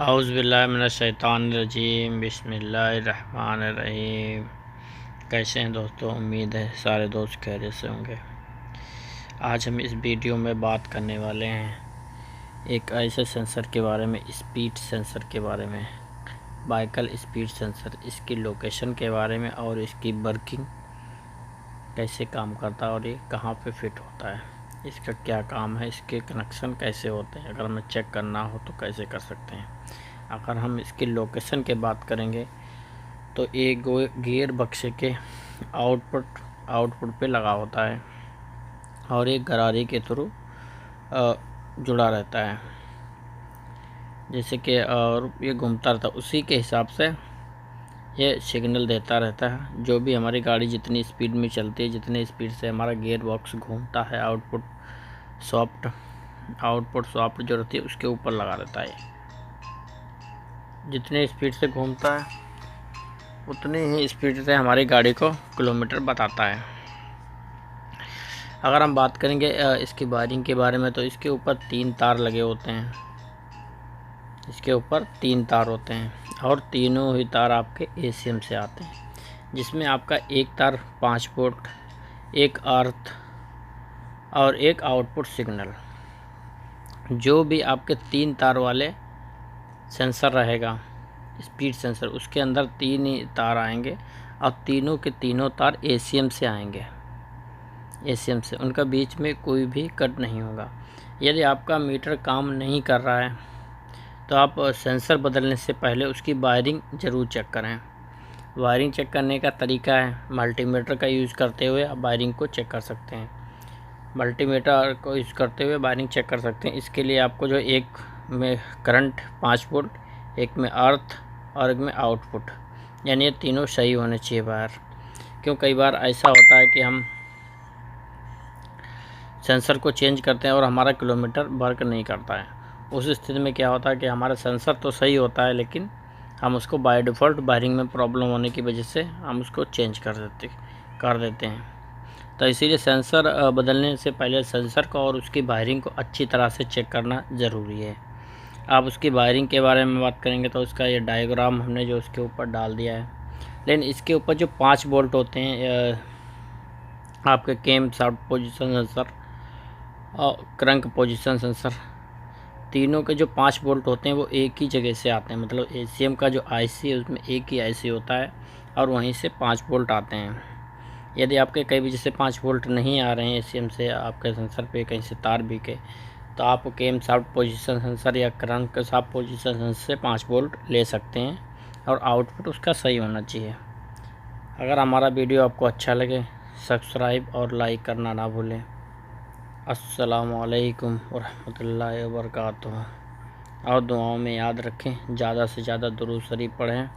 औज़ुबिल्लाहिमिनश्शैतानिर्रजीम बिस्मिल्लाहिर्रहमानिर्रहीम। कैसे हैं दोस्तों? उम्मीद है सारे दोस्त खैरियत से होंगे। आज हम इस वीडियो में बात करने वाले हैं एक ऐसे सेंसर के बारे में, स्पीड सेंसर के बारे में, बाइकल स्पीड सेंसर, इसकी लोकेशन के बारे में और इसकी वर्किंग कैसे काम करता है और ये कहाँ पे फिट होता है, इसका क्या काम है, इसके कनेक्शन कैसे होते हैं, अगर हमें चेक करना हो तो कैसे कर सकते हैं। अगर हम इसकी लोकेशन की बात करेंगे तो एक गियर बक्से के आउटपुट पे लगा होता है और एक गरारी के थ्रू जुड़ा रहता है। जैसे कि और ये घूमता रहता है, उसी के हिसाब से ये सिग्नल देता रहता है। जो भी हमारी गाड़ी जितनी स्पीड में चलती है, जितनी स्पीड से हमारा गियर बॉक्स घूमता है, आउटपुट सॉफ्ट जो रहती है उसके ऊपर लगा रहता है। जितनी स्पीड से घूमता है उतनी ही स्पीड से हमारी गाड़ी को किलोमीटर बताता है। अगर हम बात करेंगे इसकी वायरिंग के बारे में तो इसके ऊपर 3 तार लगे होते हैं। इसके ऊपर 3 तार होते हैं और तीनों ही तार आपके एसीएम से आते हैं, जिसमें आपका एक तार 5 वोल्ट, एक अर्थ और एक आउटपुट सिग्नल। जो भी आपके 3 तार वाले सेंसर रहेगा स्पीड सेंसर, उसके अंदर 3 ही तार आएंगे और तीनों के तीनों तार एसीएम से आएंगे। एसीएम से उनका बीच में कोई भी कट नहीं होगा। यदि आपका मीटर काम नहीं कर रहा है तो आप सेंसर बदलने से पहले उसकी वायरिंग ज़रूर चेक करें। वायरिंग चेक करने का तरीका है, मल्टीमीटर का यूज़ करते हुए आप वायरिंग को चेक कर सकते हैं। मल्टीमीटर को यूज़ करते हुए वायरिंग चेक कर सकते हैं। इसके लिए आपको जो एक में करंट 5 वोल्ट, एक में अर्थ और एक में आउटपुट, यानी ये तीनों सही होने चाहिए वायर। क्यों कई बार ऐसा होता है कि हम सेंसर को चेंज करते हैं और हमारा किलोमीटर वर्क नहीं करता है। उस स्थिति में क्या होता है कि हमारा सेंसर तो सही होता है लेकिन हम उसको बाय डिफ़ॉल्ट वायरिंग में प्रॉब्लम होने की वजह से हम उसको चेंज कर देते हैं। तो इसीलिए सेंसर बदलने से पहले सेंसर को और उसकी वायरिंग को अच्छी तरह से चेक करना ज़रूरी है। आप उसकी वायरिंग के बारे में बात करेंगे तो उसका ये डायग्राम हमने जो उसके ऊपर डाल दिया है। लेकिन इसके ऊपर जो 5 वोल्ट होते हैं, आपके कैम शाफ्ट पोजीशन सेंसर और क्रंक पोजीशन सेंसर, तीनों के जो 5 वोल्ट होते हैं वो एक ही जगह से आते हैं। मतलब एसीएम का जो आईसी है उसमें एक ही आईसी होता है और वहीं से 5 वोल्ट आते हैं। यदि आपके कई वजह से 5 वोल्ट नहीं आ रहे हैं एसीएम से, आपके सेंसर पे कहीं से तार भी के, तो आप कैम शाफ्ट पोजीशन सेंसर या क्रंक शाफ्ट पोजीशन सेंसर से 5 वोल्ट ले सकते हैं और आउटपुट उसका सही होना चाहिए। अगर हमारा वीडियो आपको अच्छा लगे सब्सक्राइब और लाइक करना ना भूलें। अस्सलामु अलैकुम वरहमतुल्लाहि वबरकातुहू। और दुआओं में याद रखें, ज़्यादा से ज़्यादा दुरूद शरीफ पढ़ें।